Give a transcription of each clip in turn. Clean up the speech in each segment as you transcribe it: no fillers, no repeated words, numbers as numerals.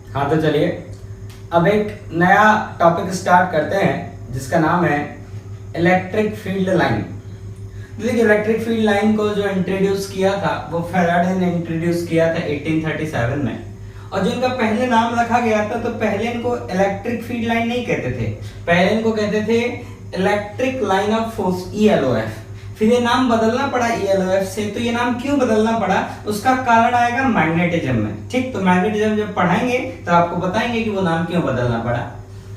हाँ तो चलिए अब एक नया टॉपिक स्टार्ट करते हैं जिसका नाम है इलेक्ट्रिक फील्ड लाइन। देखिए इलेक्ट्रिक फील्ड लाइन को जो इंट्रोड्यूस किया था वो फैराडे ने इंट्रोड्यूस किया था 1837 में, और जो इनका पहले नाम रखा गया था तो पहले इनको इलेक्ट्रिक फील्ड लाइन नहीं कहते थे, पहले इनको कहते थे electric line of force ELOF। फिर ये नाम बदलना पड़ा ELOF से। तो ये नाम क्यों बदलना पड़ा उसका कारण आएगा मैग्नेटिज्म में। ठीक, तो मैग्नेटिज्म जब पढ़ाएंगे तो आपको बताएंगे कि वो नाम क्यों बदलना पड़ा।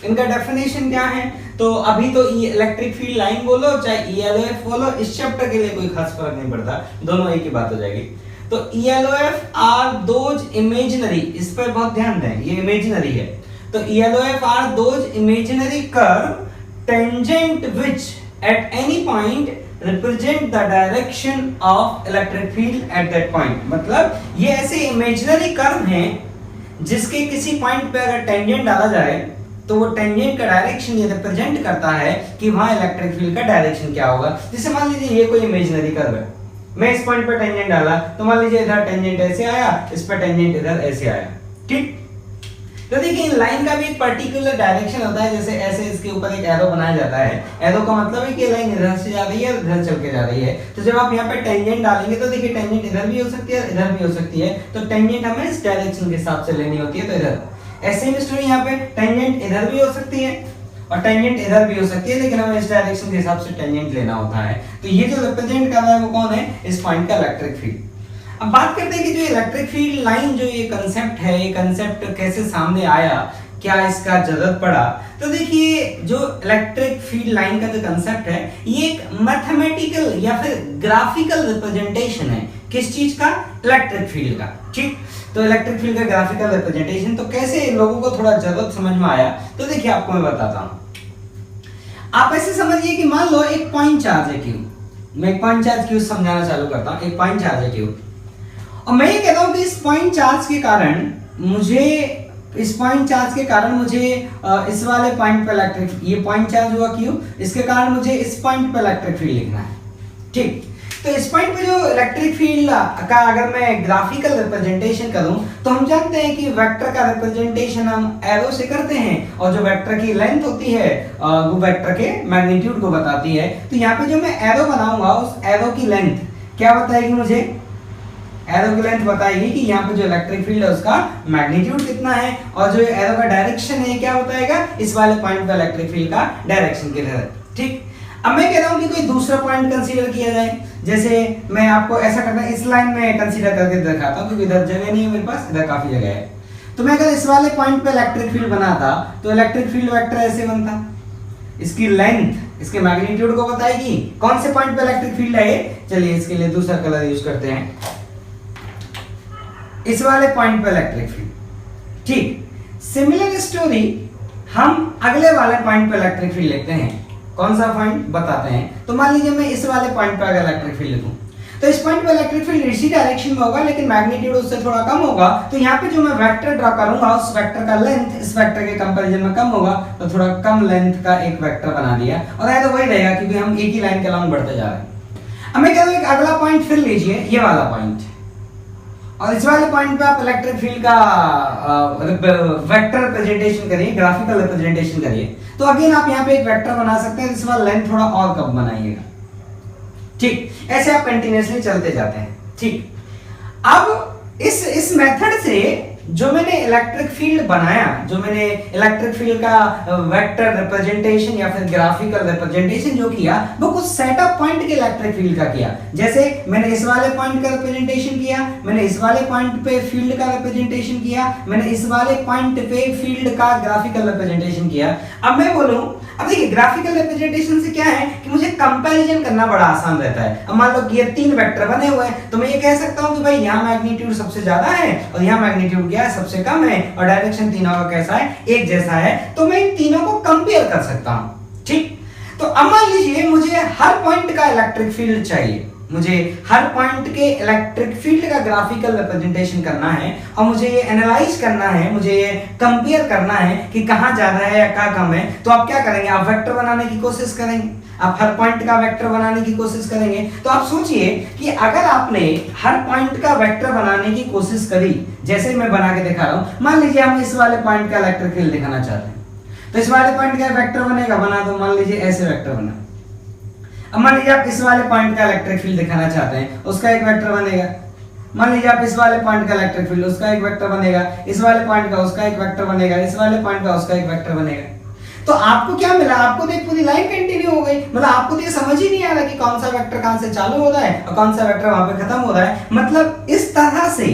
इनका डेफिनेशन क्या है, तो अभी तो इलेक्ट्रिक फील्ड लाइन बोलो चाहे ELOF बोलो, इस चैप्टर के लिए कोई खास फर्क नहीं पड़ता, दोनों एक ही बात हो जाएगी। तो ELOF आर दोज इमेजिनरी, इस पर बहुत ध्यान दें, ये इमेजिनरी है। तो ELOF are those imaginary curve tangent which at any point represent the direction of electric field at that point। मतलब ये ऐसे इमेजिनरी कर्व हैं जिसके किसी पॉइंट पे अगर टेंजेंट डाला जाए तो वो टेंजेंट का डायरेक्शन ये रिप्रेजेंट करता है कि वहां इलेक्ट्रिक फील्ड का डायरेक्शन क्या होगा। जैसे मान लीजिए ये कोई इमेजिनरी कर्व है, मैं इस पॉइंट पे टेंजेंट डाला तो मान लीजिए इधर टेंजेंट ऐसे आया, इस पर टेंजेंट इधर ऐसे आया। ठीक, तो देखिए इन लाइन का भी एक पर्टिकुलर डायरेक्शन होता है, जैसे ऐसे इसके ऊपर एक एरो बनाया जाता है। एरो का मतलब है कि लाइन इधर से जा रही है, इधर चल के जा रही है। तो जब आप यहाँ पे टेंजेंट डालेंगे तो देखिए टेंजेंट इधर भी हो सकती है, इधर भी हो सकती है। तो टेंजेंट हमें इस डायरेक्शन के हिसाब से लेनी होती है। तो इधर ऐसे ही स्टूडेंट यहाँ पे टेंजेंट इधर भी हो सकती है और टेंजेंट इधर भी हो सकती है, लेकिन हमें इस डायरेक्शन के हिसाब से टेंजेंट लेना होता है। तो ये जो रिप्रेजेंट कर रहा है वो कौन है, इस पॉइंट का इलेक्ट्रिक फील्ड। अब बात करते हैं कि जो इलेक्ट्रिक फील्ड लाइन जो ये कंसेप्ट है, ये कंसेप्ट कैसे सामने आया, क्या इसका जरूरत पड़ा। तो देखिए जो इलेक्ट्रिक फील्ड लाइन का जो कंसेप्ट है ये एक मैथमेटिकल या फिर ग्राफिकल रिप्रेजेंटेशन है। किस चीज का, इलेक्ट्रिक फील्ड का। ठीक, तो इलेक्ट्रिक फील्ड का ग्राफिकल रिप्रेजेंटेशन, तो कैसे लोगों को थोड़ा जरूरत समझ में आया तो देखिए आपको मैं बताता हूं। आप ऐसे समझिए कि मान लो एक पॉइंट चार्ज है Q, मैं एक पॉइंट चार्ज Q समझाना चालू करता हूं। एक पॉइंट चार्ज है Q और मैं ये कहता हूं कि इस पॉइंट चार्ज के कारण मुझे इस वाले पॉइंट पे इलेक्ट्रिक, ये पॉइंट चार्ज हुआ Q, इसके कारण मुझे इस पॉइंट पे इलेक्ट्रिक फील्ड लिखना है। ठीक, तो इस पॉइंट पे जो इलेक्ट्रिक फील्ड का अगर मैं ग्राफिकल रिप्रेजेंटेशन करूं तो हम जानते हैं कि वेक्टर का रिप्रेजेंटेशन हम एरो से करते हैं, और जो वेक्टर की लेंथ होती है वो वेक्टर के मैग्नीट्यूड को बताती है। तो यहाँ पे जो मैं एरो बनाऊंगा उस एरो की लेंथ क्या बताएगी, मुझे एरो की लेंथ बताएगी कि यहाँ पे जो इलेक्ट्रिक फील्ड है उसका मैग्नीट्यूड कितना है, और जो एरो का डायरेक्शन है क्या बताएगा, इस वाले पॉइंट पे इलेक्ट्रिक फील्ड का डायरेक्शन किधर है। ठीक, अब मैं कह रहा हूं कि कोई दूसरा पॉइंट कंसीडर किया जाए। जैसे मैं आपको ऐसा करना, इस लाइन में कंसीडर करके दिखाता हूं क्योंकि इधर जगह नहीं है मेरे पास, इधर काफी जगह है। तो मैं अगर इस वाले पॉइंट पे इलेक्ट्रिक फील्ड बनाता तो इलेक्ट्रिक फील्ड वेक्टर ऐसे बनता, इसकी लेंथ इसके मैग्नीट्यूड को बताएगी। कौन से पॉइंट पे इलेक्ट्रिक फील्ड है, चलिए इसके लिए दूसरा कलर यूज करते हैं, इस वाले पॉइंट पे इलेक्ट्रिक फील्ड। ठीक, सिमिलर स्टोरी हम अगले वाले पॉइंट पे इलेक्ट्रिक फील्ड लिखते हैं। कौन सा पॉइंट बताते हैं, तो मान लीजिए मैं इस वाले पॉइंट पे अगर इलेक्ट्रिक फील्ड लिखूं तो इस पॉइंट पे इलेक्ट्रिक फील्ड इसी डायरेक्शन में होगा, लेकिन मैग्नीट्यूड उससे थोड़ा कम होगा। तो यहाँ पे जो मैं वेक्टर ड्रॉ करूंगा उस वेक्टर का लेंथ इस वेक्टर के कंपैरिजन में कम होगा, तो थोड़ा कम लेंथ का एक वेक्टर बना दिया, और ये तो वही रहेगा क्योंकि हम एक ही लाइन के अलॉन्ग बढ़ते जा रहे हैं। अब मैं कह रहा हूं एक अगला पॉइंट फिर लीजिए, ये वाला पॉइंट, और इस वाले पॉइंट पे आप इलेक्ट्रिक फील्ड का वेक्टर रिप्रेजेंटेशन करिए, ग्राफिकल रिप्रेजेंटेशन करिए। तो अगेन आप यहाँ पे एक वेक्टर बना सकते हैं, इस वाला लेंथ थोड़ा और कम बनाइएगा। ठीक, ऐसे आप कंटिन्यूअसली चलते जाते हैं। ठीक, अब इस मेथड से जो मैंने इलेक्ट्रिक फील्ड बनाया, जो मैंने इलेक्ट्रिक फील्ड का वेक्टर रिप्रेजेंटेशन या फिर ग्राफिकल रिप्रेजेंटेशन जो किया वो कुछ सेट ऑफ पॉइंट के इलेक्ट्रिक फील्ड का किया। जैसे मैंने इस वाले पॉइंट का रिप्रेजेंटेशन किया, मैंने इस वाले पॉइंट पे फील्ड का रिप्रेजेंटेशन किया, मैंने इस वाले पॉइंट पे फील्ड का ग्राफिकल रिप्रेजेंटेशन किया। अब मैं बोलूं, अब देखिए ग्राफिकल रिप्रेजेंटेशन से क्या है कि मुझे कंपैरिजन करना बड़ा आसान रहता है। अब मान लो कि ये तीन वेक्टर बने हुए हैं तो मैं ये कह सकता हूं कि भाई यहाँ मैग्नीट्यूड सबसे ज्यादा है और यहाँ मैग्नीट्यूड क्या है, सबसे कम है, और डायरेक्शन तीनों का कैसा है, एक जैसा है। तो मैं इन तीनों को कंपेयर कर सकता हूं। ठीक, तो अब मान लीजिए मुझे हर पॉइंट का इलेक्ट्रिक फील्ड चाहिए, मुझे हर पॉइंट के इलेक्ट्रिक फील्ड का ग्राफिकल रिप्रेजेंटेशन करना है और मुझे ये एनालाइज करना है, मुझे ये कंपेयर करना है कि कहाँ ज्यादा है या कहाँ कम है। तो आप क्या करेंगे, आप वेक्टर बनाने की कोशिश करेंगे, आप हर पॉइंट का वेक्टर बनाने की कोशिश करेंगे। तो आप सोचिए कि अगर आपने हर पॉइंट का वेक्टर बनाने की कोशिश करी, जैसे मैं बना के दिखा रहा हूं, मान लीजिए हम इस वाले पॉइंट का इलेक्ट्रिक फील्ड दिखाना चाहते हैं, तो इस वाले पॉइंट का वेक्टर बनेगा, बना दो, मान लीजिए ऐसे वेक्टर बना। अब मान लीजिए आप इस वाले पॉइंट का इलेक्ट्रिक फील्ड दिखाना चाहते हैं, उसका एक वेक्टर बनेगा। मान लीजिए आप इस वाले पॉइंट का इलेक्ट्रिक फील्ड, उसका एक वेक्टर बनेगा, इस वाले पॉइंट का उसका एक वेक्टर बनेगा, इस वाले पॉइंट का उसका एक वेक्टर बनेगा। तो आपको क्या मिला, आपको तो एक पूरी लाइन कंटिन्यू हो गई। मतलब आपको तो ये समझ ही नहीं आ रहा कि कौन सा वेक्टर कहां से चालू हो रहा है और कौन सा वेक्टर वहां पे खत्म हो रहा है। मतलब इस तरह से,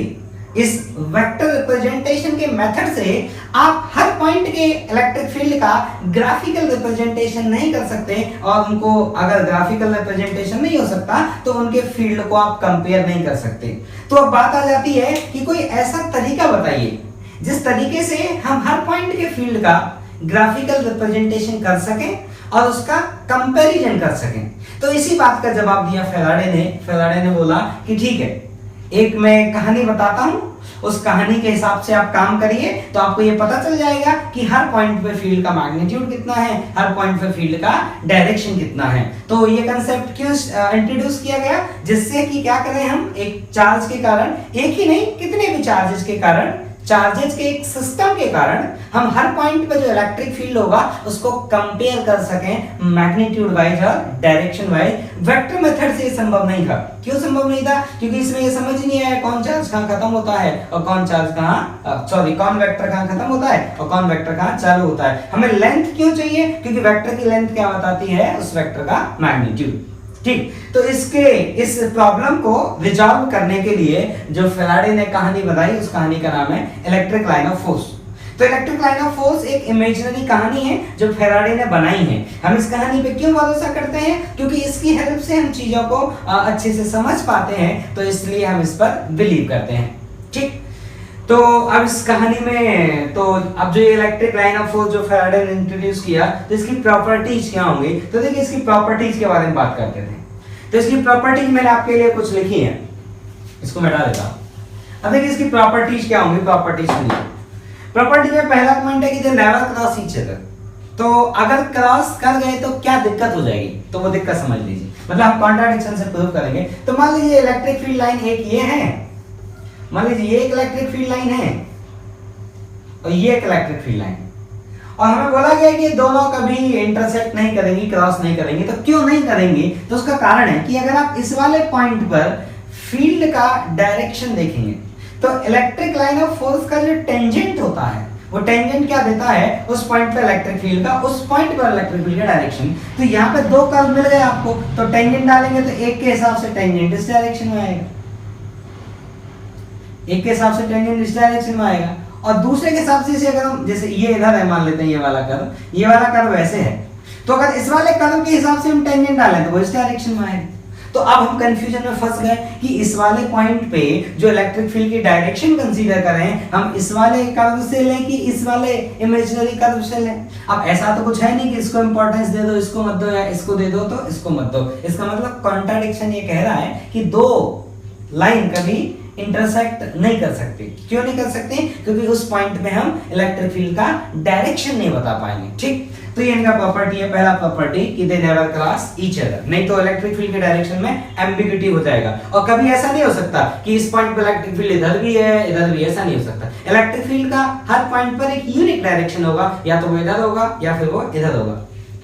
इस वेक्टर रिप्रेजेंटेशन के मेथड से आप हर पॉइंट के इलेक्ट्रिक फील्ड का ग्राफिकल रिप्रेजेंटेशन नहीं कर सकते, और उनको अगर ग्राफिकल रिप्रेजेंटेशन नहीं हो सकता तो उनके फील्ड को आप कंपेयर नहीं कर सकते। तो अब बात आ जाती है कि कोई ऐसा तरीका बताइए जिस तरीके से हम हर पॉइंट के फील्ड का ग्राफिकल रिप्रेजेंटेशन कर सकें और उसका कंपैरिजन कर सकें। तो इसी बात का जवाब दिया फेराडे ने बोला कि ठीक है, एक मैं कहानी बताता हूं, उस कहानी के हिसाब से आप काम करिए तो आपको ये पता चल जाएगा कि हर पॉइंट पे फील्ड का मैग्नीट्यूड कितना है, हर पॉइंट पे फील्ड का डायरेक्शन कितना है। तो ये कंसेप्ट क्यों इंट्रोड्यूस किया गया, जिससे कि क्या करें, हम एक चार्ज के कारण, एक ही नहीं कितने भी चार्जेस के कारण, चार्जेस के एक सिस्टम के कारण हम हर पॉइंट पे जो इलेक्ट्रिक फील्ड होगा उसको कंपेयर कर सकें मैग्नीट्यूड वाइज और डायरेक्शन वाइज। वेक्टर मेथड से ये संभव नहीं था। क्यों संभव नहीं था? क्योंकि इसमें ये समझ नहीं आया कौन चार्ज कहां खत्म होता है और कौन चार्ज कहां, कौन वेक्टर कहां खत्म होता है और कौन वेक्टर कहां चालू होता है। हमें लेंथ क्यों चाहिए? क्योंकि वेक्टर की लेंथ क्या बताती है, उस वेक्टर का मैग्नीट्यूड। ठीक, तो इस प्रॉब्लम को रिजॉल्व करने के लिए जो फेराडे ने कहानी बताई, उस कहानी का नाम है इलेक्ट्रिक लाइन ऑफ फोर्स। तो इलेक्ट्रिक लाइन ऑफ फोर्स एक इमेजिनरी कहानी है जो फेराडे ने बनाई है। हम इस कहानी पे क्यों भरोसा करते हैं? क्योंकि इसकी हेल्प से हम चीजों को अच्छे से समझ पाते हैं, तो इसलिए हम इस पर बिलीव करते हैं। ठीक, तो अब इस कहानी में, तो अब जो ये इलेक्ट्रिक लाइन ऑफ फोर्स जो फेराडे ने इंट्रोड्यूस किया, तो इसकी प्रॉपर्टीज क्या होंगी? तो देखिए, इसकी प्रॉपर्टीज के बारे में बात करते थे। तो इसकी प्रॉपर्टीज मैंने आपके लिए कुछ लिखी है, इसको मिटा देता हूं। अब देखिए इसकी प्रॉपर्टीज क्या होंगी, प्रॉपर्टीज सुनिए। प्रॉपर्टी में पहला पॉइंट है कि they never cross each other. तो अगर क्रॉस कर गए तो क्या दिक्कत हो जाएगी, तो वो दिक्कत समझ लीजिए। मतलब हम कॉन्ट्राडिक्शन से प्रूव करेंगे। तो मान लीजिए इलेक्ट्रिक फील्ड लाइन एक ये है, मान लीजिए ये एक इलेक्ट्रिक फील्ड लाइन है और ये एक इलेक्ट्रिक फील्ड लाइन, और हमें बोला गया कि ये दोनों कभी इंटरसेक्ट नहीं करेंगी, क्रॉस नहीं करेंगी। तो क्यों नहीं करेंगी? तो उसका कारण है कि अगर आप इस वाले पॉइंट पर फील्ड का डायरेक्शन देखेंगे तो इलेक्ट्रिक लाइन ऑफ फोर्स का जो टेंजेंट होता है, वो टेंजेंट क्या देता है, उस पॉइंट पर इलेक्ट्रिक फील्ड का, उस पॉइंट पर इलेक्ट्रिक फील्ड का डायरेक्शन। तो यहाँ पे दो कर्व मिल गए आपको, तो टेंजेंट डालेंगे तो एक के हिसाब से टेंजेंट इस डायरेक्शन में आएगा, एक के हिसाब से टेंजेंट इस डायरेक्शन में आएगा, और दूसरे के हिसाब से अगर हम, जैसे ये इधर है, मान लेते हैं ये वाला कर्व ऐसे है, तो अगर इस वाले कर्व के हिसाब से हम टेंजेंट डालें तो वो इस डायरेक्शन में आएगा। तो अब हम कंफ्यूजन में फंस गए कि इस वाले पॉइंट पे जो इलेक्ट्रिक फील्ड की डायरेक्शन कंसीडर करें, हम इस वाले कर्व से लें कि इस वाले इमेजिनरी कर्व से लें। अब ऐसा तो कुछ है नहीं कि इसको इंपॉर्टेंस दे दो, इसको मत दो, या इसको दे दो तो इसको मत दो। इसका मतलब कॉन्ट्राडिक्शन ये कह रहा है कि दो लाइन कभी इंटरसेक्ट नहीं कर सकते। क्यों नहीं कर सकते? क्योंकि उस पॉइंट पे हम इलेक्ट्रिक फील्ड का डायरेक्शन नहीं बता पाएंगे। ठीक, तो ये इनका प्रॉपर्टी है, पहला प्रॉपर्टी कि they never cross each other. नहीं तो इलेक्ट्रिक फील्ड के डायरेक्शन में एम्बिग्यूटी हो जाएगा, और कभी ऐसा नहीं हो सकता कि इस पॉइंट पे इलेक्ट्रिक फील्ड इधर भी है इधर भी, ऐसा नहीं हो सकता। इलेक्ट्रिक फील्ड का हर पॉइंट पर एक यूनिक डायरेक्शन होगा, या तो वो इधर होगा या फिर वो इधर होगा।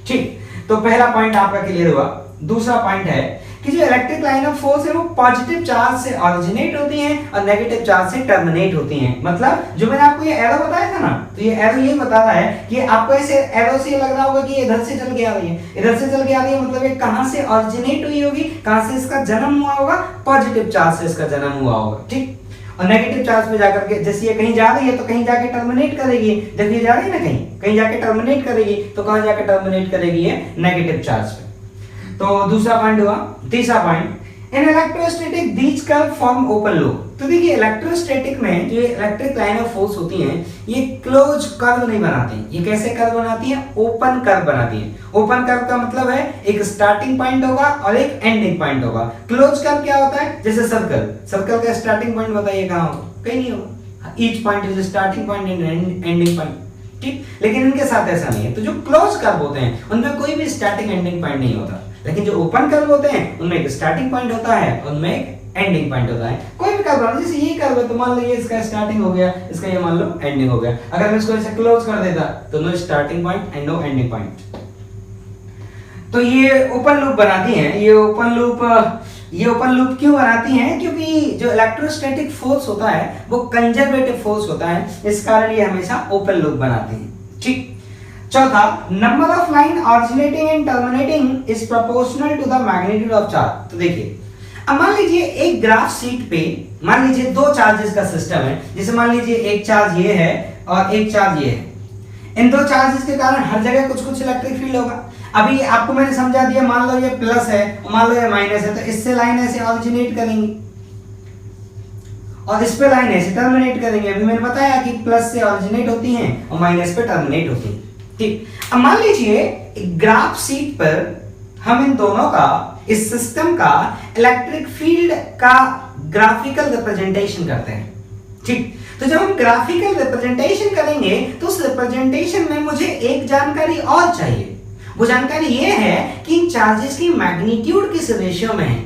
ठीक, तो पहला पॉइंट आपका क्लियर हुआ। दूसरा पॉइंट है कि जो इलेक्ट्रिक लाइन ऑफ फोर्स है वो पॉजिटिव चार्ज से ऑरिजिनेट होती हैं और नेगेटिव चार्ज से टर्मिनेट होती हैं। मतलब जो मैंने आपको ये एरो बताया था ना, तो ये एरो ये बता रहा है कि आपको ऐसे एरो से लग रहा होगा कि इधर से चल के आ रही है, इधर से चल के आ रही है, मतलब ये कहां से ऑरिजिनेट हुई होगी, कहां से इसका जन्म हुआ होगा, पॉजिटिव चार्ज से इसका जन्म हुआ होगा। ठीक, और नेगेटिव चार्ज पे जाकर के, जैसे ये कहीं जा रही है तो कहीं जाके टर्मिनेट करेगी। जब ये जा रही है ना कहीं जाके टर्मिनेट करेगी, तो कहां जाके टर्मिनेट करेगी? ये नेगेटिव चार्ज पे। तो दूसरा पॉइंट हुआ। तीसरा point, in electrostatic these curve form open loop. तो देखिए इलेक्ट्रोस्टैटिक में जो इलेक्ट्रिक लाइन ऑफ फोर्स होती हैं ये क्लोज कर्व नहीं बनाती, ये कैसे कर्व बनाती है? ओपन कर्व बनाती है। ओपन कर्व का मतलब है एक स्टार्टिंग पॉइंट होगा और एक एंडिंग पॉइंट होगा। क्लोज कर्व क्या होता है? जैसे सर्कल, सर्कल का स्टार्टिंग पॉइंट बताइए कहां होगा? कहीं नहीं होगा। Each point is starting point and ending point, ठीक। लेकिन इनके साथ ऐसा नहीं है। तो जो क्लोज कर्व होते हैं उनमें कोई भी स्टार्टिंग एंडिंग पॉइंट नहीं होता, लेकिन जो ओपन कर्व होते हैं उनमें एक स्टार्टिंग पॉइंट होता है, उनमें एक एंडिंग पॉइंट होता है। कोई भी कर्व, जैसे ये कर्व है तो मान लो ये इसका स्टार्टिंग हो गया, इसका ये मान लो एंडिंग हो गया। अगर मैं इसको ऐसे क्लोज कर देता तो no starting point and no ending point. तो ये ओपन लूप बनाती हैं। ये ओपन लूप क्यों बनाती हैं? क्योंकि जो इलेक्ट्रोस्टैटिक फोर्स होता है वो कंजर्वेटिव फोर्स होता है, इस कारण ये हमेशा ओपन लूप बनाती हैं, ठीक। चौथा, number of line originating and terminating is proportional to the magnitude of charge. तो देखिए अब मान लीजिए एक ग्राफ शीट पे मान लीजिए दो चार्जेस का सिस्टम है। जैसे मान लीजिए एक चार्ज ये है और एक चार्ज ये है। इन दो चार्जेस के कारण हर जगह कुछ कुछ इलेक्ट्रिक फील्ड होगा। अभी आपको मैंने समझा दिया, मान लो ये प्लस है और मान लो ये माइनस है, तो इससे लाइन ऐसे ऑरिजिनेट करेंगी और इस पे लाइन ऐसे टर्मिनेट करेंगे। अभी मैंने बताया कि प्लस से ऑरिजिनेट होती हैं और माइनस पे टर्मिनेट होती हैं, ठीक। अब मान लीजिए ग्राफ शीट पर हम इन दोनों का, इस सिस्टम का इलेक्ट्रिक फील्ड का ग्राफिकल रिप्रेजेंटेशन करते हैं, ठीक। तो जब हम ग्राफिकल रिप्रेजेंटेशन करेंगे तो उस रिप्रेजेंटेशन में मुझे एक जानकारी और चाहिए। वो जानकारी ये है कि इन चार्जेस की मैग्नीट्यूड किस रेशियो में है,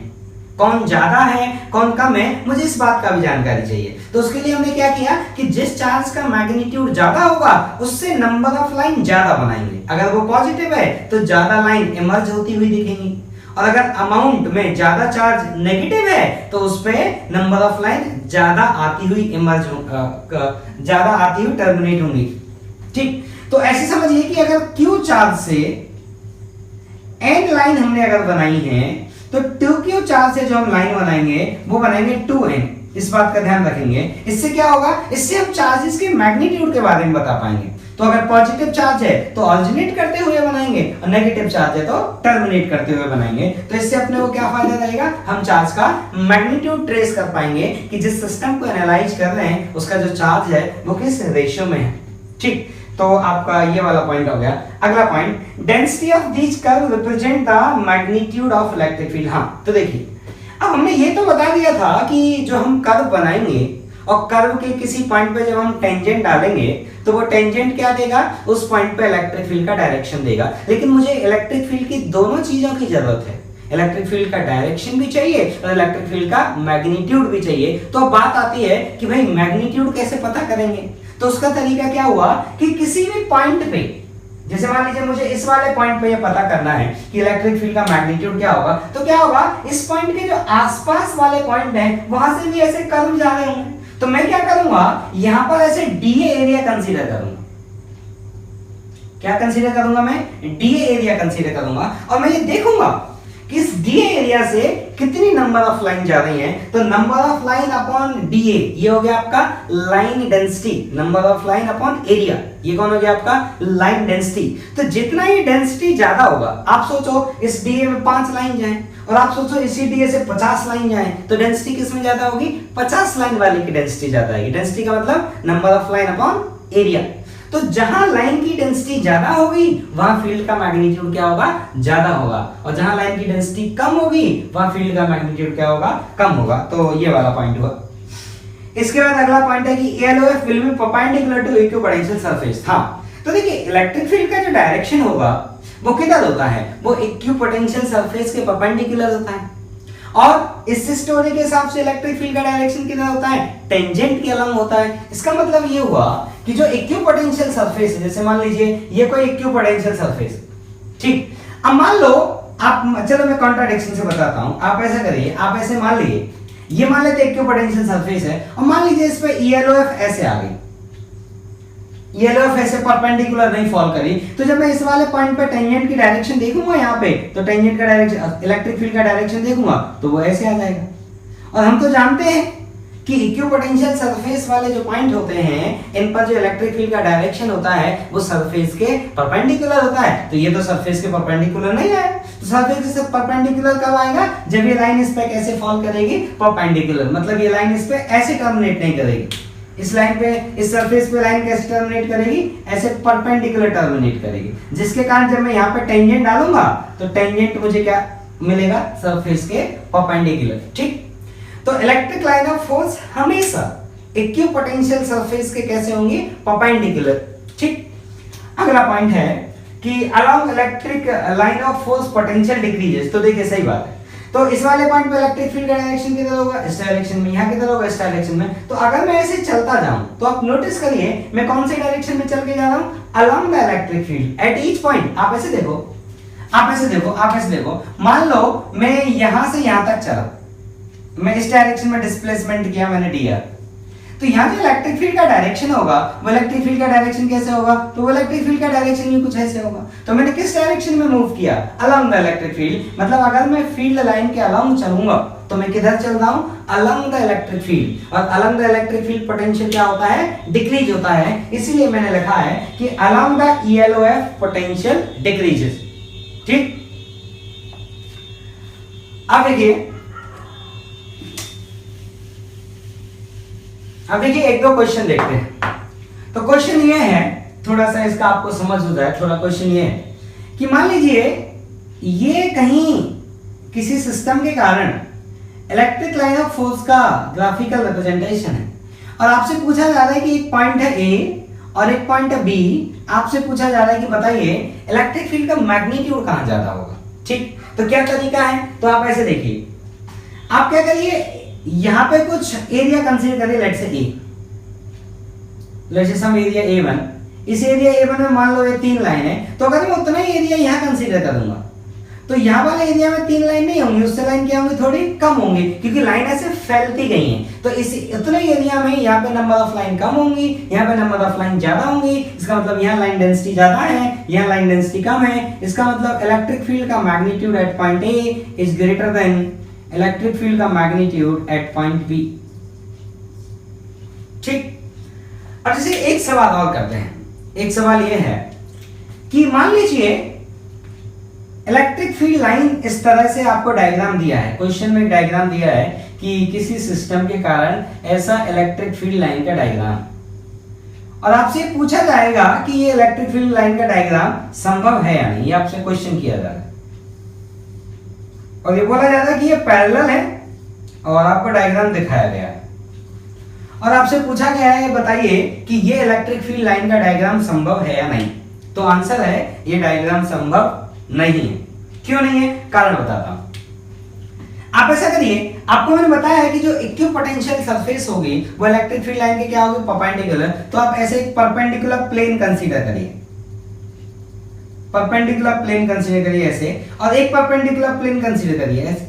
कौन ज्यादा है कौन कम है, मुझे इस बात का भी जानकारी चाहिए। तो उसके लिए हमने क्या किया कि जिस चार्ज का मैग्नीट्यूड ज्यादा होगा उससे नंबर ऑफ लाइन ज्यादा बनाएंगे। अगर वो पॉजिटिव है तो ज्यादा लाइन इमर्ज होती हुई दिखेंगी, और अगर अमाउंट में ज्यादा चार्ज नेगेटिव है तो उस पे नंबर ऑफ लाइन ज्यादा आती हुई ज्यादा आती हुई टर्मिनेट होंगी, ठीक। तो ऐसे समझिए कि अगर Q चार्ज से N लाइन हमने अगर बनाई है तो 2Q चार्ज से जो हम लाइन बनाएंगे वो बनाएंगे 2N। इस बात का ध्यान रखेंगे। इससे क्या होगा? इससे हम चार्जेस के मैग्नीट्यूड के बारे में बता पाएंगे। तो अगर पॉजिटिव चार्ज है तो ऑरिजिनेट करते हुए बनाएंगे और नेगेटिव चार्ज है तो टर्मिनेट करते हुए बनाएंगे। तो इससे अपने को क्या फायदा रहेगा? हम चार्ज का मैग्नीट्यूड ट्रेस कर पाएंगे कि जिस सिस्टम को एनालाइज कर रहे हैं उसका जो चार्ज है वो किस रेशियो में है, ठीक। तो आपका ये वाला पॉइंट हो गया। अगला point, density of these curve represent the magnitude of electric field. हाँ, तो देखिए अब हमने ये तो बता दिया था कि जो हम कर्व बनाएंगे और कर्व के किसी पॉइंट पे जब हम टेंजेंट डालेंगे तो वो टेंजेंट क्या देगा? उस पॉइंट पे इलेक्ट्रिक फील्ड का डायरेक्शन देगा। लेकिन मुझे इलेक्ट्रिक फील्ड की दोनों चीजों की जरूरत है। इलेक्ट्रिक फील्ड का डायरेक्शन भी चाहिए और इलेक्ट्रिक फील्ड का मैग्नीट्यूड भी चाहिए। तो बात आती है कि भाई मैग्नीट्यूड कैसे पता करेंगे? तो उसका तरीका क्या हुआ कि किसी भी पॉइंट पे, जैसे मान लीजिए मुझे इस वाले पॉइंट पे ये पता करना है कि इलेक्ट्रिक फील्ड का मैग्नीट्यूड क्या होगा, तो क्या होगा? इस पॉइंट के जो आसपास वाले पॉइंट हैं वहां से भी ऐसे कर्व जा रहे होंगे। तो मैं क्या करूंगा? यहां पर ऐसे डीए एरिया कंसीडर करूंगा। क्या कंसीडर करूंगा? मैं डीए एरिया कंसीडर करूंगा और मैं ये देखूंगा कि इस डीए एरिया से कितनी नंबर ऑफ लाइन जा रही हैं। तो number of line upon DA, ये हो गया आपका line density. Number of line upon area, ये कौन हो गया आपका? Line density. तो जितना ये डेंसिटी ज्यादा होगा, आप सोचो इस डीए में 5 लाइन जाएं और आप सोचो इसी डीए से 50 लाइन जाएं, तो डेंसिटी किस में ज्यादा होगी? 50 लाइन वाली की डेंसिटी ज्यादा आएगी। डेंसिटी का मतलब number of line upon area. तो जहां लाइन की डेंसिटी ज्यादा होगी वहां फील्ड का मैग्नीट्यूड क्या होगा? ज्यादा होगा, और जहां लाइन की डेंसिटी कम होगी वहां फील्ड का मैग्नीट्यूड क्या होगा? कम होगा। तो ये वाला पॉइंट हुआ। इसके बाद अगला पॉइंट है कि ELOF will be perpendicular to equipotential surface. हाँ, तो देखिए इलेक्ट्रिक फील्ड का जो डायरेक्शन होगा वो किधर होता है? वो इक्विपोटेंशियल सरफेस के परपेंडिकुलर होता है। और इस स्टोरी के हिसाब से इलेक्ट्रिक फील्ड का डायरेक्शन किधर होता है? टेंजेंट के अलॉन्ग होता है। इसका मतलब ये हुआ कि जो इक्विपोटेंशियल सरफेस है, जैसे मान लीजिए ये कोई इक्विपोटेंशियल सरफेस, ठीक। अब मान लो आप, चलो मैं कॉन्ट्राडिक्शन से बताता हूं। आप ऐसा करिए, आप ऐसे मान लीजिए, ये मान लेते इक्विपोटेंशियल सरफेस है और मान लीजिए इस पे ELOF ऐसे आ गई, ELOF ऐसे परपेंडिकुलर नहीं फॉल करी, तो जब मैं इस वाले पॉइंट पे टेंजेंट की डायरेक्शन देखूंगा यहाँ पे, तो टेंजेंट का डायरेक्शन, इलेक्ट्रिक फील्ड का डायरेक्शन देखूंगा तो वो ऐसे आ जाएगा। और हम तो जानते हैं कि इक्विपोटेंशियल सरफेस वाले जो पॉइंट होते हैं इन पर जो इलेक्ट्रिक फील्ड का डायरेक्शन होता है वो सरफेस के परपेंडिकुलर होता है। तो ये तो सरफेस के परपेंडिकुलर नहीं है, तो सरफेस के परपेंडिकुलर कब आएगा, जब ये लाइन इस पे कैसे फॉल करेगी, परपेंडिकुलर, मतलब ये लाइन इस पे ऐसे टर्मिनेट नहीं करेगी, इस लाइन पे, इस सरफेस पे लाइन कैसे टर्मिनेट करेगी, ऐसे परपेंडिकुलर टर्मिनेट करेगी, जिसके कारण जब मैं यहाँ पे टेंजेंट डालूंगा तो टेंजेंट मुझे क्या मिलेगा, सरफेस के परपेंडिकुलर। ठीक, तो इलेक्ट्रिक लाइन ऑफ फोर्स हमेशा इक्विपोटेंशियल सरफेस के कैसे होंगी, परपेंडिकुलर। ठीक, अगला पॉइंट है कि along electric line of force potential decreases. तो देखिए सही बात है, तो इस वाले पॉइंट पे इलेक्ट्रिक फील्ड का डायरेक्शन किधर होगा, इस डायरेक्शन में, यहाँ किधर होगा, इस डायरेक्शन में। तो अगर मैं ऐसे चलता जाऊं तो आप नोटिस करिए मैं कौन से डायरेक्शन में चल के जा रहा हूं, along the electric field at each point. आप ऐसे देखो, आप ऐसे देखो, आप ऐसे देखो, मान लो मैं यहां से यहां तक चला, मैं इस डायरेक्शन में डिस्प्लेसमेंट किया मैंने dr, तो यहाँ जो इलेक्ट्रिक फील्ड का डायरेक्शन होगा वो इलेक्ट्रिक फील्ड का डायरेक्शन कैसे होगा, तो वो इलेक्ट्रिक फील्ड का डायरेक्शन ही कुछ ऐसे होगा। तो मैंने किस डायरेक्शन में मूव किया, अलोंग द इलेक्ट्रिक फील्ड, मतलब अगर मैं फील्ड लाइन के अलोंग चलूंगा तो मैं किधर चल रहा हूं, अलोंग द इलेक्ट्रिक फील्ड। और along the electric field potential क्या होता है, डिक्रीज होता है, इसीलिए मैंने लिखा है कि along the ELOF potential decreases. ठीक, अब देखिए एक दो क्वेश्चन देखते हैं। तो क्वेश्चन ये है, थोड़ा सा इसका आपको समझ हो जाए, थोड़ा क्वेश्चन ये है कि मान लीजिए ये कहीं किसी सिस्टम के कारण इलेक्ट्रिक लाइन ऑफ फोर्स का ग्राफिकल रिप्रेजेंटेशन है और आपसे पूछा जा रहा है कि एक पॉइंट है ए और एक पॉइंट है बी, आपसे पूछा जा रहा है कि बताइए इलेक्ट्रिक फील्ड का मैग्नीट्यूड कहां ज्यादा होगा। ठीक, तो क्या तरीका है, तो आप ऐसे देखिए, आप क्या करिए, यहां पे कुछ एरिया कंसीडर करिए, let's say A, let's say some area A1, इस एरिया A1 में मान लो ये 3 लाइन है, तो अगर मैं उतना ही एरिया यहां कंसीडर करूंगा तो यहां वाले एरिया में 3 लाइन नहीं होंगी, उससे लाइन क्या होंगी, थोड़ी कम होंगी, क्योंकि लाइन ऐसे फैलती गई हैं। तो इस उतने एरिया में यहाँ पे नंबर ऑफ लाइन कम होंगी, यहाँ पे नंबर ऑफ लाइन ज्यादा होंगी, इसका मतलब यहाँ लाइन डेंसिटी ज्यादा है, यहाँ लाइन डेंसिटी कम है, इसका मतलब इलेक्ट्रिक फील्ड का magnitude at point a is greater than electric field का मैग्नीट्यूड एट पॉइंट बी। ठीक, अब जैसे एक सवाल और करते हैं। एक सवाल यह है कि मान लीजिए इलेक्ट्रिक फील्ड लाइन इस तरह से आपको डायग्राम दिया है, क्वेश्चन में डायग्राम दिया है कि किसी सिस्टम के कारण ऐसा इलेक्ट्रिक फील्ड लाइन का डायग्राम, और आपसे पूछा जाएगा कि ये इलेक्ट्रिक फील्ड लाइन का डायग्राम संभव है या नहीं, ये आपसे क्वेश्चन किया जा रहा है और ये बोला जा रहा है कि ये पैरेलल है और आपको डायग्राम दिखाया गया है और आपसे पूछा गया है बताइए कि ये इलेक्ट्रिक फील्ड लाइन का डायग्राम संभव है या नहीं। तो आंसर है ये डायग्राम संभव नहीं है। क्यों नहीं है, कारण बताता हूं। आप ऐसा करिए, आपको मैंने बताया है कि जो इक्विपोटेंशियल सरफेस होगी वो इलेक्ट्रिक फील्ड लाइन के क्या होगी, परपेंडिकुलर। तो आप ऐसे एक परपेंडिकुलर प्लेन कंसीडर करिए, परपेंडिकुलर प्लेन कंसीडर करिए ऐसे, और एक परपेंडिकुलर प्लेन कंसीडर करिए ऐसे।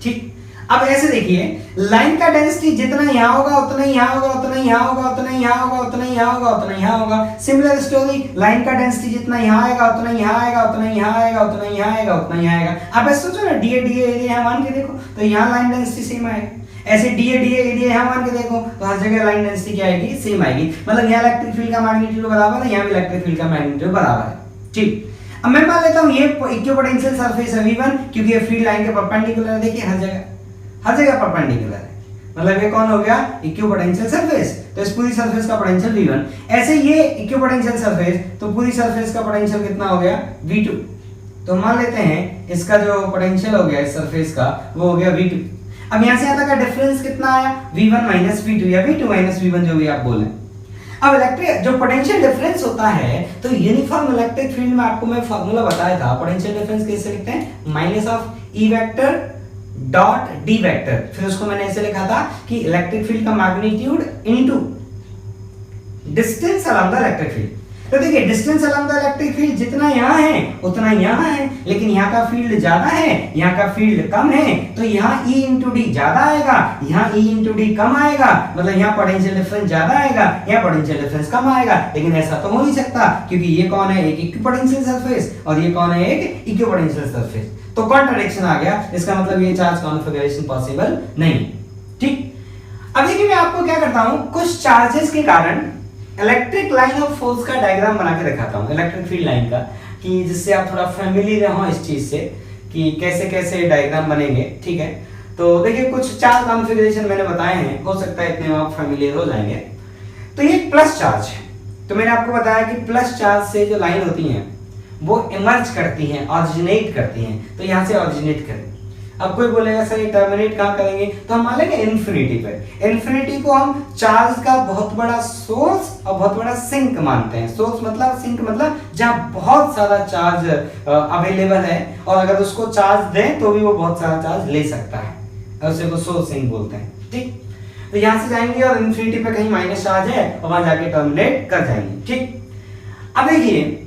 ठीक, अब ऐसे देखिए, लाइन का डेंसिटी जितना यहां होगा उतना ही यहां होगा, उतना ही यहां होगा, उतना ही यहां होगा, उतना ही यहां होगा, उतना ही यहां होगा। सिमिलर स्टोरी, लाइन का डेंसिटी जितना यहां आएगा उतना ही यहां आएगा, उतना ही यहां आएगा, उतना ही यहां आएगा, उतना ही आएगा। आप ऐसे सोचो ना, डीए डीए एरिया यहां मान के देखो तो यहां लाइन डेंसिटी सेम आएगा, ऐसे डीए डीए एरिया यहां मान के देखो तो हर जगह लाइन डेंसिटी क्या आएगी, सेम आएगी। मतलब यहां इलेक्ट्रिक फील्ड का मैग्नीट्यूड बराबर है, यहां भी इलेक्ट्रिक फील्ड का मैग्नीट्यूड बराबर है। ठीक, अब मैं मान लेता हूं ये इक्विपोटेंशियल सरफेस है V1, क्योंकि ये फील्ड लाइन के परपेंडिकुलर है। देखिए हर जगह परपेंडिकुलर है, मतलब ये कौन हो गया, इक्विपोटेंशियल सरफेस। तो इस पूरी सरफेस का पोटेंशियल V1, ऐसे ये इक्विपोटेंशियल सरफेस, तो पूरी सरफेस का पोटेंशियल कितना हो गया, V2। तो मान लेते हैं इसका जो पोटेंशियल हो गया इस सरफेस का वो हो गया V2। अब यहां से यहां तक का डिफरेंस कितना आया, V1 माइनस V2 या V2 माइनस V1, जो भी आप बोले। अब इलेक्ट्रिक जो पोटेंशियल डिफरेंस होता है, तो यूनिफॉर्म इलेक्ट्रिक फील्ड में आपको मैं फार्मूला बताया था, पोटेंशियल डिफरेंस कैसे लिखते हैं, minus of E vector dot D vector. फिर उसको मैंने ऐसे लिखा था कि इलेक्ट्रिक फील्ड का magnitude into distance along the electric field. तो देखिए distance along the electric field जितना यहां है उतना यहां है, लेकिन यहां का फील्ड ज्यादा है, यहां का फील्ड कम है, तो यहां E इंटू डी ज्यादा आएगा, यहां E इंटू डी कम आएगा, मतलब यहां पोटेंशियल डिफरेंस ज्यादा आएगा, यहां पोटेंशियल डिफरेंस कम आएगा। लेकिन ऐसा तो हो नहीं सकता, क्योंकि ये कौन है, एक इक्विपोटेंशियल सरफेस और ये कौन है, एक इक्विपोटेंशियल सरफेस। तो कॉन्ट्रडिक्शन आ गया, इसका मतलब ये चार्ज कॉन्फिगरेशन पॉसिबल नहीं। ठीक, अब देखिए मैं आपको क्या करता हूं, कुछ चार्जेस के कारण इलेक्ट्रिक लाइन ऑफ फोर्स का डायग्राम बना के दिखाता हूं, इलेक्ट्रिक फील्ड लाइन का, कि जिससे आप थोड़ा फैमिलियर हो इस चीज से कि कैसे कैसे डायग्राम बनेंगे। ठीक है, तो देखिए कुछ चार्ज कॉन्फ़िगरेशन मैंने बताए हैं, हो सकता है इतने में आप फैमिलियर हो जाएंगे। तो ये प्लस चार्ज है, तो मैंने आपको बताया कि प्लस चार्ज से जो लाइन होती हैं वो इमर्ज करती हैं, ऑरिजिनेट करती हैं, तो यहाँ से ऑरिजिनेट करें। अब कोई बोलेगा सर ये टर्मिनेट कहाँ करेंगे, तो हम मान लेंगे इन्फिनिटी पे। इन्फिनिटी को हम चार्ज का बहुत बड़ा सोर्स और बहुत बड़ा सिंक मानते हैं। सोर्स मतलब, सिंक मतलब जहाँ बहुत सारा चार्ज अवेलेबल है और अगर उसको चार्ज दें तो भी वो बहुत सारा चार्ज ले सकता है, उसे को सोर्स सिंक बोलते हैं। ठीक, तो यहाँ से जाएंगे और इन्फिनिटी पे कहीं माइनस चार्ज है और वहां जाके टर्मिनेट कर जाएंगे। ठीक, अब देखिए,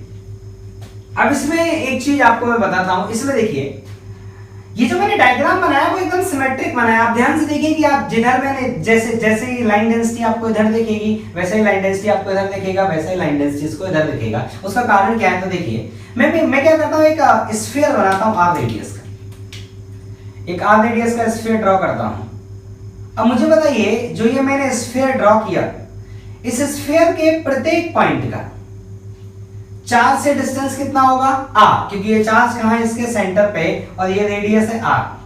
अब इसमें एक चीज आपको मैं बताता हूं, इसमें देखिए ये जो मैंने डायग्राम बनाया वो एकदम सिमेट्रिक बनाया। आप ध्यान से देखिए कि आप जिधर मैंने जैसे जैसे ही लाइन डेंसिटी आपको इधर दिखेगी वैसे ही लाइन डेंसिटी आपको इधर दिखेगा, वैसे ही लाइन डेंसिटी इसको इधर दिखेगा। उसका कारण क्या है, तो देखिए मैं क्या करता हूं, एक स्फीयर बनाता हूं आर रेडियस का, एक आर रेडियस का स्फीयर ड्रॉ करता हूं। अब मुझे बताइए जो ये मैंने स्फीयर ड्रॉ किया, इस स्फीयर के प्रत्येक पॉइंट का चार्ज से डिस्टेंस कितना होगा, आर, क्योंकि ये चार्ज कहां है, इसके सेंटर पे, और ये रेडियस है आर।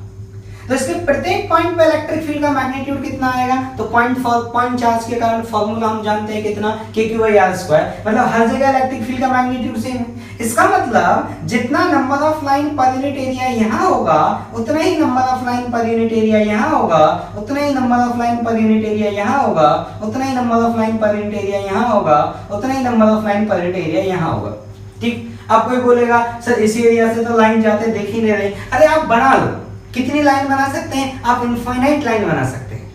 तो इसके प्रत्येक पॉइंट पे इलेक्ट्रिक फील्ड का मैग्नीट्यूड कितना आएगा, तो पॉइंट चार्ज के कारण फॉर्मूला हम जानते हैं कितना, k/r², मतलब हर जगह इलेक्ट्रिक फील्ड का मैग्नीट्यूड सेम है। इसका मतलब जितना number of line per unit area यहां होगा उतना ही number of line per unit area यहां होगा, उतना ही number of line per unit area यहां होगा, उतना ही number of line per unit area यहां होगा, उतना ही number of line per unit area यहां होगा। ठीक, अब कोई बोलेगा सर इस एरिया से तो लाइन जाते दिख ही नहीं रही। अरे आप बना लो, कितनी लाइन बना सकते हैं आप, इनफाइनाइट लाइन बना सकते हैं।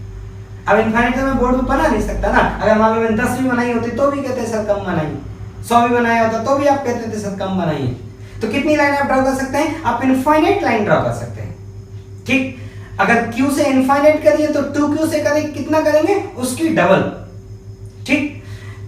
अब इनफाइनाइट तो मैं बोर्ड पे बना नहीं सकता ना, अगर मान लो मैंने 10 भी बनाई होती तो भी कहते सर कम बनाइए, 100 भी बनाया होता तो भी आप कहते थे सर कम बनाइए। तो कितनी लाइन आप ड्रॉ कर सकते हैं, आप इनफाइनाइट लाइन ड्रॉ कर सकते हैं। ठीक, अगर Q से इनफाइनाइट करिए तो 2Q से करें कितना करेंगे, उसकी डबल। ठीक,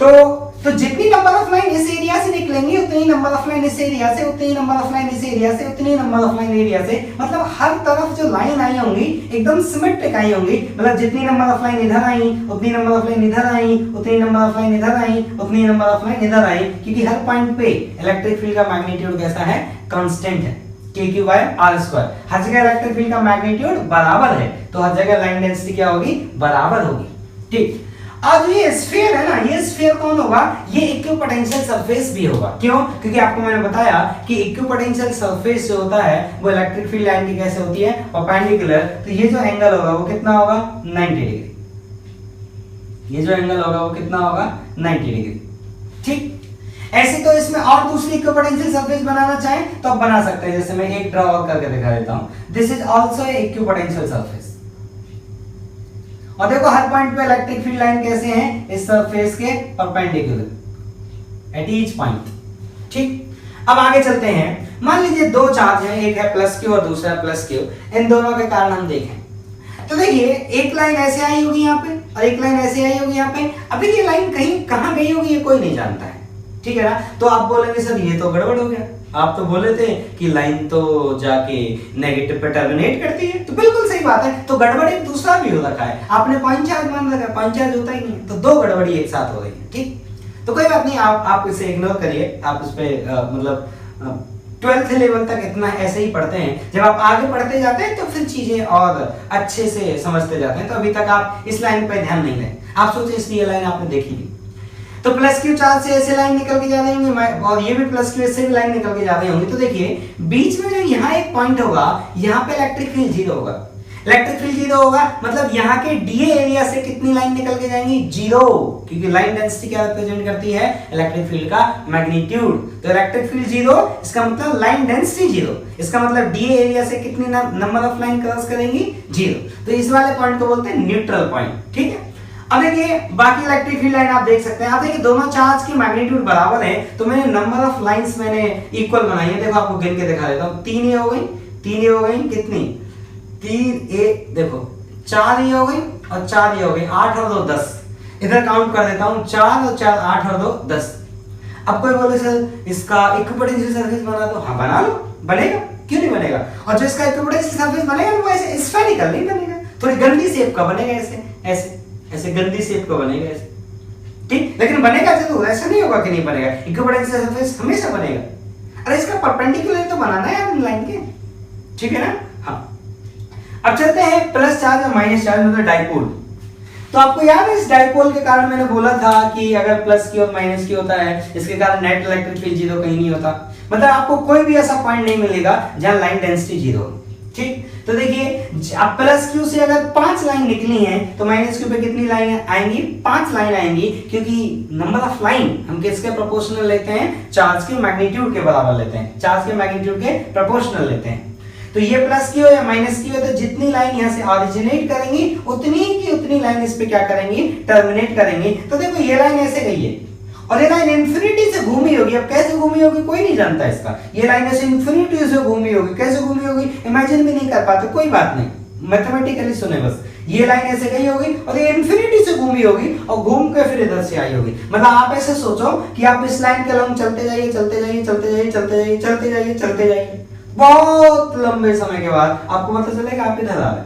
तो जितनी नंबर ऑफ लाइन इस एरिया से निकलेंगी उतनी नंबर ऑफ लाइन इस एरिया से, उतनी नंबर ऑफ लाइन इस एरिया से, उतनी नंबर ऑफ लाइन एरिया से, मतलब हर तरफ जो लाइन आई होंगी एकदम सिमेट्रिक आई होंगी। मतलब जितनी नंबर ऑफ लाइन इधर आई उतनी नंबर ऑफ लाइन इधर आई, उतनी नंबर ऑफ लाइन इधर आई, उतनी नंबर ऑफ लाइन इधर आई, क्योंकि हर पॉइंट पे इलेक्ट्रिक फील्ड का मैग्नीट्यूड कैसा है, कांस्टेंट है, k/r²। हर जगह इलेक्ट्रिक फील्ड का मैग्नीट्यूड बराबर है, तो हर जगह लाइन डेंसिटी क्या होगी, बराबर होगी। ठीक, अब ये स्फीयर है ना, ये स्फीयर कौन होगा, ये इक्विपोटेंशियल सरफेस भी होगा। क्यों, क्योंकि आपको मैंने बताया कि इक्विपोटेंशियल सरफेस जो होता है वो इलेक्ट्रिक फील्ड लाइन की कैसे होती है, परपेंडिकुलर। तो ये जो एंगल होगा वो कितना होगा, 90 डिग्री। ये जो एंगल होगा वो कितना होगा, 90 डिग्री। ठीक, ऐसे तो इसमें और दूसरी इक्विपोटेंशियल सरफेस बनाना चाहे तो आप बना सकते हैं, जैसे मैं एक ड्रॉ करके दिखा देता हूं। This is also a equipotential surface. और देखो हर पॉइंट पे इलेक्ट्रिक फील्ड लाइन कैसे हैं, इस सरफेस के परपेंडिकुलर एट ईच पॉइंट। ठीक, अब आगे चलते हैं। मान लीजिए दो चार्ज हैं, एक है प्लस Q और दूसरा है प्लस Q। इन दोनों के कारण हम देखें तो देखिए एक लाइन ऐसे आई होगी यहाँ पे और एक लाइन ऐसे आई होगी यहाँ पे। अब ये लाइन कहीं कहां गई होगी ये कोई नहीं जानता है, ठीक है ना। तो आप बोलेंगे सर ये तो गड़बड़ हो गया, आप तो बोले थे कि लाइन तो जाके नेगेटिव पे टर्मिनेट करती है। तो बिल्कुल सही बात है, तो गड़बड़ एक दूसरा भी हो रखा है, आपने पॉइंट चार्ज मान रखा है, पॉइंट चार्ज होता ही नहीं है, तो दो गड़बड़ी एक साथ हो रही है। ठीक, तो कोई बात नहीं, आप इसे इग्नोर करिए, आप इस पे मतलब 12th लेवल तक इतना ऐसे ही पढ़ते हैं। जब आप आगे पढ़ते जाते हैं तो फिर चीजें और अच्छे से समझते जाते हैं। तो अभी तक आप इस लाइन पे ध्यान नहीं दें, आप सोचे इसलिए लाइन आपने देखी नहीं। तो प्लस Q चार्ज से ऐसे लाइन निकल के जा रही होंगी और ये भी प्लस Q से भी लाइन निकल के जा रही होंगी। तो देखिए बीच में जो यहाँ एक पॉइंट होगा, यहाँ पे इलेक्ट्रिक फील्ड 0 होगा। इलेक्ट्रिक फील्ड 0 होगा मतलब यहाँ के DA एरिया से कितनी लाइन निकल के जाएंगी, 0, क्योंकि लाइन डेंसिटी क्या रिप्रेजेंट करती है, इलेक्ट्रिक फील्ड का मैग्नीट्यूड। तो इलेक्ट्रिक फील्ड 0 इसका मतलब लाइन डेंसिटी 0, इसका मतलब DA एरिया से कितनी नंबर ऑफ लाइन क्रॉस करेंगी, 0। तो इस वाले पॉइंट को बोलते हैं न्यूट्रल पॉइंट। ठीक है, अब देखिए बाकी इलेक्ट्रिक फील्ड लाइन आप देख सकते हैं। आप देखिए दोनों चार्ज की मैग्नीट्यूड बराबर है, तो मैंने नंबर ऑफ लाइंस मैंने इक्वल बनाई है। देखो आपको गिन के दिखा देता हूं, 3 ये हो गई, 3 ये हो गई, कितनी 3 ये देखो 4 ये हो गई और 4 ये हो गई, 8 और 2 10। इधर काउंट कर देता हूं, 4 और 4 8 और 2 10। अब कोई बोले सर इसका इक्विपोटेंशियल सरफेस बना दो, हाँ बना लो, बनेगा, क्यों नहीं बनेगा? और जो इसका इक्विपोटेंशियल सरफेस बनेगा वो ऐसे स्फेरिकल नहीं बनेगा, थोड़ी गंदी शेप का बनेगा, ऐसे ऐसे ऐसे गंदी शेप का बनेगा ऐसे, ठीक। लेकिन बनेगा जरूर, ऐसा नहीं होगा कि नहीं बनेगा, इक्विपोटेंशियल सरफेस हमेशा बनेगा। अरे इसका परपेंडिकुलर तो बनाना है यार लाइन के, ठीक है ना? हाँ, अब चलते हैं प्लस चार्ज और माइनस चार्ज मतलब डाइपोल। तो आपको याद है इस डाइपोल के कारण मैंने बोला था कि अगर प्लस की और माइनस की होता है इसके कारण नेट इलेक्ट्रिक फील्ड जीरो कहीं नहीं होता, मतलब आपको कोई भी ऐसा पॉइंट नहीं मिलेगा जहां लाइन डेंसिटी जीरो, ठीक। तो देखिए अब प्लस क्यू से अगर 5 लाइन निकली हैं तो माइनस क्यू पे कितनी लाइन आएंगी? 5 लाइन आएंगी, क्योंकि नंबर ऑफ लाइन हम किसके प्रोपोर्शनल लेते हैं? चार्ज के मैग्नीट्यूड के बराबर लेते हैं, चार्ज के मैग्नीट्यूड के प्रोपोर्शनल लेते हैं। तो ये प्लस की हो या माइनस की हो तो जितनी लाइन यहाँ से ऑरिजिनेट करेंगी उतनी की उतनी लाइन इस पे क्या करेंगी? टर्मिनेट करेंगी। तो देखो ये लाइन ऐसे गई है और ये लाइन इंफिनिटी से घूमी होगी। अब कैसे घूमी होगी कोई नहीं जानता इसका, ये लाइन ऐसे इंफिनिटी से घूमी होगी, कैसे घूमी होगी इमेजिन भी नहीं कर पाते, कोई बात नहीं, मैथमेटिकली सुने बस। ये लाइन ऐसे गई होगी और ये इंफिनिटी से घूमी होगी और घूम के फिर इधर से आई होगी। मतलब आप ऐसे सोचो कि आप इस लाइन के लंब चलते जाइए चलते जाइए चलते जाइए चलते जाइए चलते जाइए चलते जाइए, बहुत लंबे समय के बाद आपको पता चलेगा आप इधर आ रहे हैं,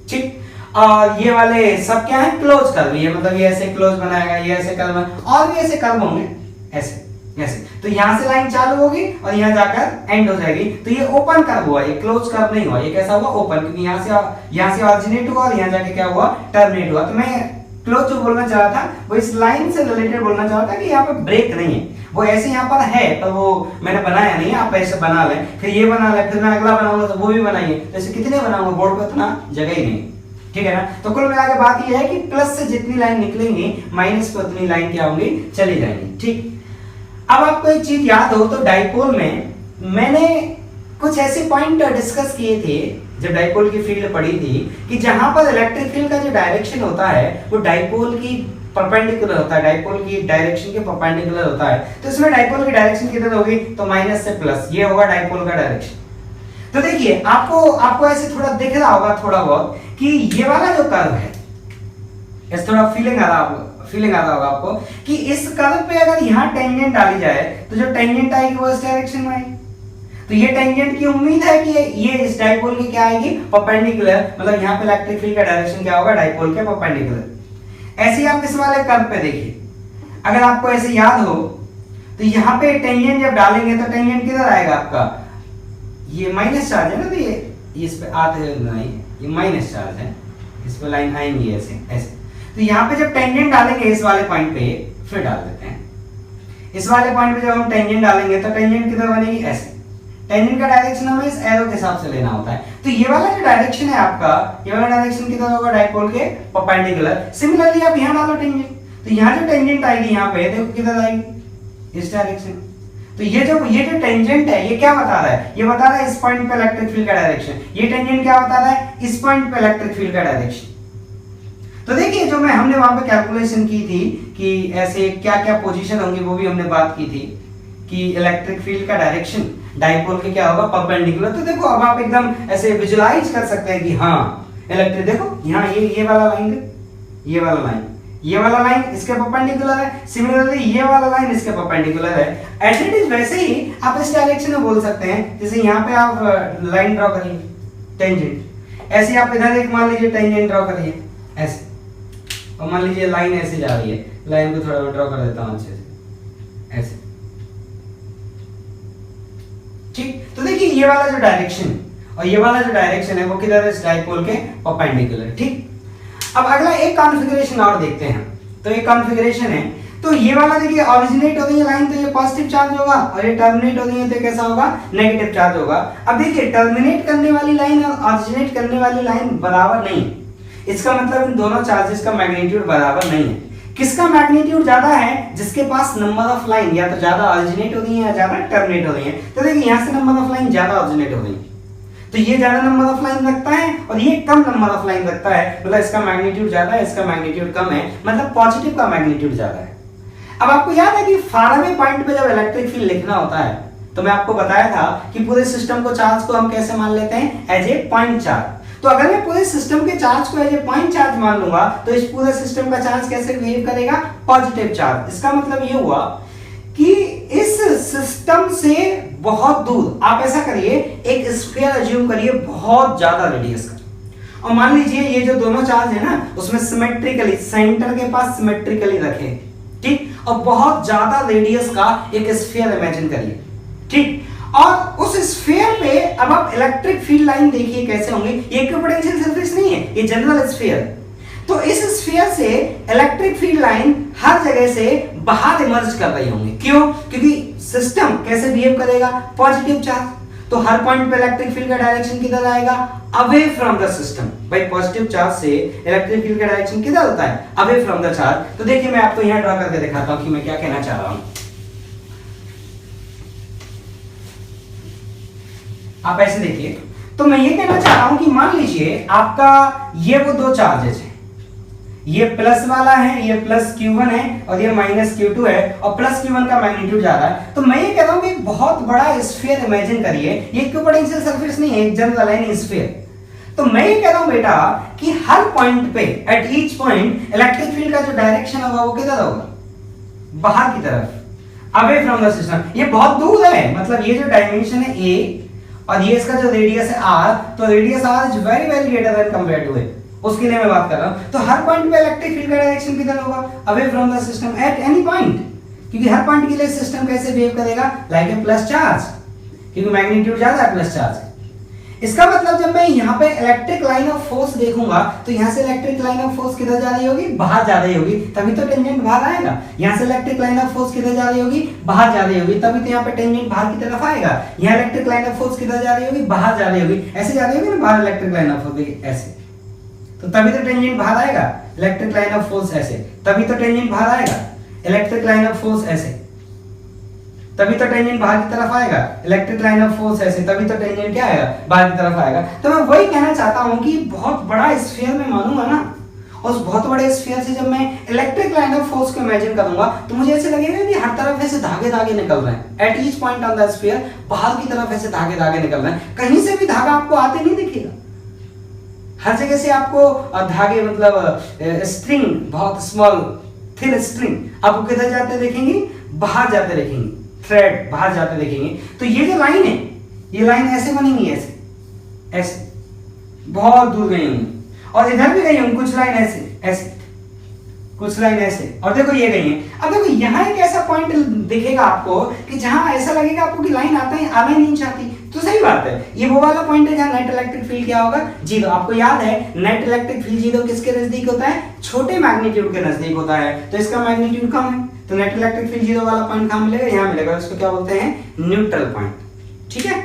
ठीक। और ये वाले सब क्या है? क्लोज कर्व, ये मतलब ये ऐसे क्लोज बनाएगा, ये ऐसे कर्व और भी ऐसे कर्व होंगे ऐसे ऐसे। तो यहाँ से लाइन चालू होगी और यहाँ जाकर एंड हो जाएगी। तो ये ओपन कर्व हुआ, ये क्लोज कर्व नहीं हुआ, ये कैसा हुआ? ओपन, क्योंकि यहाँ से ऑरिजिनेट हुआ और यहाँ जाके क्या हुआ? टर्मिनेट हुआ। तो मैं क्लोज जो बोलना चाह रहा था वो इस लाइन से रिलेटेड बोलना चाह रहा था कि यहाँ पे ब्रेक नहीं है, वो ऐसे यहाँ पर है पर वो मैंने बनाया नहीं है, आप ऐसे बना लें, फिर ये बना लें, फिर मैं अगला बनाऊंगा तो वो भी बनाइए, तो ऐसे कितने बनाऊंगा? बोर्ड पे इतना जगह ही नहीं, ठीक है ना? तो कुल मिला के बात ये है कि प्लस से जितनी लाइन निकलेंगी माइनस पे उतनी लाइन क्या होंगी? चली जाएंगी, ठीक। अब आपको एक चीज याद हो तो डाइपोल में मैंने कुछ ऐसे पॉइंट डिस्कस किए थे जब डाइपोल की फील्ड पढ़ी थी कि जहां पर इलेक्ट्रिक फील्ड का जो डायरेक्शन होता है वो डाइपोल की परपेंडिकुलर होता है, डाइपोल की डायरेक्शन के परपेंडिकुलर होता है। तो इसमें डाइपोल की डायरेक्शन किधर होगी? तो माइनस से प्लस, ये होगा डाइपोल का डायरेक्शन। तो देखिए आपको ऐसे थोड़ा दिख रहा होगा थोड़ा बहुत कि ये वाला जो कर्व है, इस थोड़ा फीलिंग आ रहा होगा आपको कि इस कर्व पे अगर यहाँ टेंजेंट डाली जाए तो जो टेंजेंट आएगी वो इस डायरेक्शन में आएगी। तो ये टेंजेंट की उम्मीद है कि ये इस डाइपोल की क्या आएगी? परपेंडिकुलर, मतलब यहाँ पे इलेक्ट्रिक फील्ड का डायरेक्शन क्या होगा? डाइपोल के परपेंडिकुलर। ऐसे ही आप इस वाले कर्व पे देखिए, अगर आपको ऐसे याद हो तो यहाँ पे टेंजेंट जब डालेंगे तो टेंजेंट किधर आएगा आपका? ये माइनस चार्ज है ना, तो ये इस पे आते हुए नहीं, ये माइनस चार्ज है, इस पे लाइन आएंगी ऐसे ऐसे। तो यहाँ पे जब टेंजेंट डालेंगे इस वाले पॉइंट पे, फिर डाल देते हैं इस वाले पॉइंट पे जब हम टेंजेंट डालेंगे तो टेंजेंट किधर बनेगी? ऐसे। टेंजेंट का डायरेक्शन हमें इस एरो के हिसाब से लेना होता है। तो ये वाला जो डायरेक्शन है आपका, ये वाला डायरेक्शन किधर होगा? डाइपोल के परपेंडिकुलर। सिमिलरली आप यहाँ डालो टेंजेंट, तो यहाँ जो टेंजेंट आएगी यहाँ पे देखो किधर आएगी? इस डायरेक्शन। तो ये जो टेंजेंट है ये क्या बता रहा है? ये बता रहा है इस पॉइंट पे इलेक्ट्रिक फील्ड का डायरेक्शन। ये टेंजेंट क्या बता रहा है? इस पॉइंट पे इलेक्ट्रिक फील्ड का डायरेक्शन। तो देखिए जो हमने वहां पे कैलकुलेशन की थी कि ऐसे क्या क्या पोजीशन होंगी, वो भी हमने बात की थी कि इलेक्ट्रिक फील्ड का डायरेक्शन डाइपोल के क्या होगा? परपेंडिकुलर। तो देखो अब आप एकदम ऐसे विजुलाइज कर सकते हैं कि हाँ इलेक्ट्रिक, देखो यहाँ ये वाला लाइन, ये वाला लाइन इसके परपेंडिकुलर है, सिमिलरली ये वाला लाइन इसके परपेंडिकुलर है। एज इट इज वैसे ही आप इस डायरेक्शन में बोल सकते हैं, जैसे यहाँ पे आप लाइन ड्रॉ करिए टेंजेंट, ऐसे आप इधर एक मान लीजिए टेंजेंट ड्रॉ करिए ऐसे, और मान लीजिए लाइन ऐसे जा रही है, लाइन को थोड़ा ड्रॉ कर देता हूं अच्छे से ऐसे, ठीक। तो देखिए ये वाला जो डायरेक्शन और ये वाला जो डायरेक्शन है वो किधर है? इस डाइपोल के परपेंडिकुलर, ठीक। अब अगला एक कॉन्फ़िगरेशन और देखते हैं। तो एक कॉन्फ़िगरेशन है, तो ये वाला देखिए ऑरिजिनेट हो रही है लाइन तो ये पॉजिटिव चार्ज होगा और ये टर्मिनेट हो रही है तो कैसा होगा? नेगेटिव चार्ज होगा। अब देखिए टर्मिनेट करने वाली लाइन और ऑरिजिनेट करने वाली लाइन बराबर नहीं है, इसका मतलब इन दोनों चार्जेस का मैग्नीट्यूड बराबर नहीं है। किसका मैग्नीट्यूड ज्यादा है? जिसके पास नंबर ऑफ लाइन या तो ज्यादा ऑरिजिनेट हो रही है या ज्यादा टर्मिनेट हो रही है। तो देखिए यहाँ से नंबर ऑफ लाइन ज्यादा ऑरिजिनेट हो रही है, तो ये ज्यादा नंबर ऑफ लाइन रखता है और ये कम नंबर ऑफ लाइन रखता है, मतलब इसका मैग्नीट्यूड ज्यादा है, इसका मैग्नीट्यूड कम है, मतलब पॉजिटिव का मैग्नीट्यूड ज्यादा है। अब आपको याद है कि फारावे पॉइंट पे जब इलेक्ट्रिक फील्ड लिखना होता है तो मैं आपको बताया था कि पूरे सिस्टम को चार्ज को हम कैसे मान लेते हैं? As a point charge. तो अगर मैं पूरे सिस्टम के चार्ज को एज ए पॉइंट चार्ज मान लूंगा तो इस पूरे सिस्टम का चार्ज कैसे बिहेव करेगा? Positive charge. इसका मतलब ये हुआ कि इस सिस्टम से बहुत दूर, आप ऐसा करिए एक स्फीयर अज्यूम करिए बहुत ज्यादा रेडियस का, और मान लीजिए ये जो दोनों चार्ज है ना उसमें सिमेट्रिकली सेंटर के पास सिमेट्रिकली रखे, ठीक, और बहुत ज्यादा रेडियस का एक स्फीयर इमेजिन करिए, ठीक, और उस स्फीयर पे अब आप इलेक्ट्रिक फील्ड लाइन देखिए कैसे होंगे। ये इक्विपोटेंशियल सरफेस नहीं है, ये जनरल स्फीयर, तो इस स्फीयर से इलेक्ट्रिक फील्ड लाइन हर जगह से बाहर इमर्ज कर रही होंगी। क्यों? क्योंकि सिस्टम कैसे बिहेव करेगा, पॉजिटिव चार्ज, तो हर पॉइंट पे इलेक्ट्रिक फील्ड का डायरेक्शन किधर आएगा, अवे फ्रॉम द सिस्टम। भाई पॉजिटिव चार्ज से इलेक्ट्रिक फील्ड का डायरेक्शन किधर होता है, अवे फ्रॉम द चार्ज। तो देखिए मैं आपको यहां ड्रॉ करके दिखाता हूं कि मैं क्या कहना चाह रहा हूं। आप ऐसे देखिए, तो मैं ये कहना चाह रहा हूं कि मान लीजिए आपका ये वो दो चार्जेस हैं, ये प्लस वाला है, ये प्लस Q1 है और ये माइनस Q2 है, और प्लस Q1 का मैग्नीट्यूड जा रहा है। तो मैं ये कह रहा हूं कि एक बहुत बड़ा स्फीयर इमेजिन करिए, ये इक्विपोटेंशियल सरफेस नहीं है, एक जनरल लाइन स्फीयर। तो मैं ये कह रहा हूं बेटा कि हर पॉइंट पे, at each point, electric field का जो डायरेक्शन होगा वो किधर होगा, बाहर की तरफ, अवे फ्रॉम द सिस्टम। ये बहुत दूर है, मतलब ये जो डायमेंशन है A और ये इसका जो रेडियस है R, तो radius R is very very greater than compared to A, उसके लिए मैं बात कर रहा हूं। तो हर पॉइंट पे इलेक्ट्रिक फील्ड का डायरेक्शन किधर होगा, away from the system at any point, क्योंकि हर पॉइंट के लिए सिस्टम कैसे बिहेव करेगा, लाइक ए प्लस चार्ज, क्योंकि मैग्नीट्यूड ज्यादा है प्लस चार्ज। इसका मतलब जब मैं यहाँ पे इलेक्ट्रिक लाइन ऑफ फोर्स देखूंगा तो यहाँ से इलेक्ट्रिक लाइन ऑफ फोर्स किधर जा रही होगी, बाहर जा रही होगी, तभी तो टेंजेंट बाहर आएगा। यहाँ से इलेक्ट्रिक लाइन ऑफ फोर्स किधर जा रही होगी, बाहर जा रही होगी, तभी तो यहाँ पे टेंजेंट बाहर की तरफ आएगा। यहाँ इलेक्ट्रिक लाइन ऑफ फोर्स किधर जा रही होगी, बाहर जा रही होगी, ऐसे जा रही होगी ना बाहर इलेक्ट्रिक लाइन ऑफ फोर्स, ऐसे, तो तभी तो टेंजेंट बाहर आएगा। इलेक्ट्रिक लाइन ऑफ फोर्स ऐसे, तभी तो टेंजेंट बाहर आएगा। इलेक्ट्रिक लाइन ऑफ फोर्स ऐसे, तभी तो टेंजेंट बाहर की तरफ आएगा। इलेक्ट्रिक लाइन ऑफ फोर्स ऐसे, तभी तो टेंजेंट क्या आएगा, बाहर की तरफ आएगा। तो मैं वही कहना चाहता हूं कि बहुत बड़ा स्फीयर में मानूंगा ना, और उस बहुत बड़े स्फीयर से जब मैं इलेक्ट्रिक लाइन ऑफ फोर्स को इमेजिन करूंगा तो मुझे ऐसे लगेगा कि हर तरफ ऐसे धागे धागे निकल रहे हैं, at each point on the sphere, बाहर की तरफ ऐसे धागे धागे निकल रहे हैं। कहीं से भी धागा आपको आते नहीं दिखेगा, हर जगह से आपको धागे, मतलब स्ट्रिंग, बहुत स्मॉल थिन स्ट्रिंग आपको किधर जाते देखेंगे, बाहर जाते देखेंगे, थ्रेड बाहर जाते देखेंगे। तो ये जो लाइन है, ये लाइन ऐसे बनेंगी, ऐसे ऐसे बहुत दूर गई होंगी, और इधर भी गई होंगी कुछ लाइन ऐसे ऐसे, कुछ लाइन ऐसे, और देखो ये गई है। अब देखो यहाँ एक ऐसा पॉइंट दिखेगा आपको कि जहां ऐसा लगेगा आपको कि लाइन आना ही नहीं चाहती, तो सही बात है, ये वो वाला पॉइंट है जहां नेट इलेक्ट्रिक फील्ड क्या होगा, जीरो। आपको याद है नेट इलेक्ट्रिक फील्ड जीरो किसके नजदीक होता है, छोटे मैग्नीट्यूड के नजदीक होता है, तो इसका मैग्नीट्यूड कम है, तो नेट इलेक्ट्रिक फील्ड जीरो वाला पॉइंट कहां मिलेगा, यहां मिलेगा। इसको क्या बोलते हैं, न्यूट्रल पॉइंट, ठीक है।